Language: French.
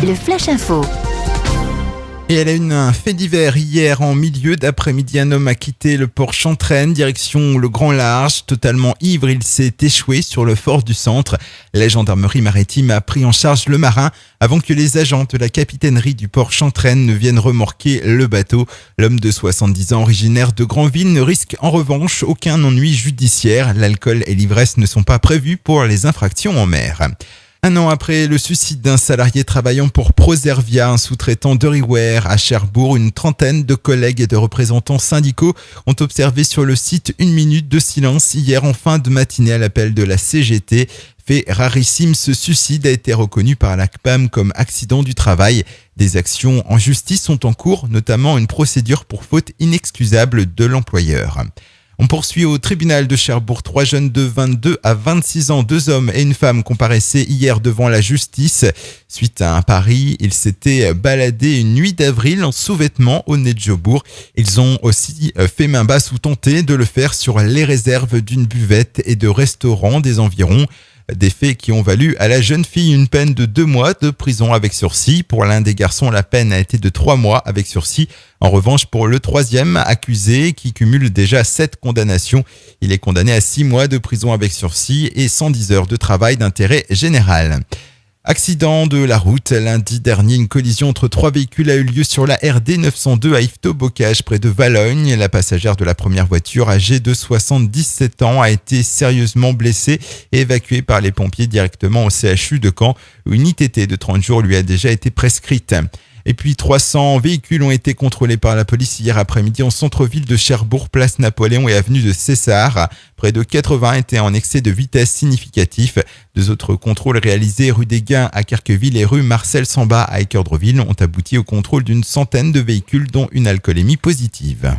le Flash Info. Et elle a eu un fait divers hier en milieu d'après-midi. Un homme a quitté le port Chantraine, direction le Grand Large. Totalement ivre, il s'est échoué sur le fort du centre. La gendarmerie maritime a pris en charge le marin avant que les agents de la capitainerie du port Chantraine ne viennent remorquer le bateau. L'homme de 70 ans, originaire de Granville, ne risque en revanche aucun ennui judiciaire. L'alcool et l'ivresse ne sont pas prévus pour les infractions en mer. Un an après le suicide d'un salarié travaillant pour Proservia, un sous-traitant d'Euryware à Cherbourg, une trentaine de collègues et de représentants syndicaux ont observé sur le site une minute de silence hier en fin de matinée à l'appel de la CGT. Fait rarissime, ce suicide a été reconnu par la CPAM comme accident du travail. Des actions en justice sont en cours, notamment une procédure pour faute inexcusable de l'employeur. On poursuit au tribunal de Cherbourg. 3 jeunes de 22 à 26 ans, 2 hommes et une femme comparaissaient hier devant la justice. Suite à un pari, ils s'étaient baladés une nuit d'avril en sous-vêtements au nez de Jobourg. Ils ont aussi fait main basse ou tenté de le faire sur les réserves d'une buvette et de restaurants des environs. Des faits qui ont valu à la jeune fille une peine de 2 mois de prison avec sursis. Pour l'un des garçons, la peine a été de 3 mois avec sursis. En revanche, pour le troisième accusé, qui cumule déjà 7 condamnations, il est condamné à 6 mois de prison avec sursis et 110 heures de travail d'intérêt général. Accident de la route. Lundi dernier, une collision entre 3 véhicules a eu lieu sur la RD 902 à Yvetot-Bocage, près de Valognes. La passagère de la première voiture, âgée de 77 ans, a été sérieusement blessée et évacuée par les pompiers directement au CHU de Caen, où une ITT de 30 jours lui a déjà été prescrite. Et puis 300 véhicules ont été contrôlés par la police hier après-midi en centre-ville de Cherbourg, place Napoléon et avenue de Cessart. Près de 80 étaient en excès de vitesse significatif. 2 autres contrôles réalisés rue des Gains à Querqueville et rue Marcel Samba à Équeurdreville ont abouti au contrôle d'une centaine de véhicules dont une alcoolémie positive.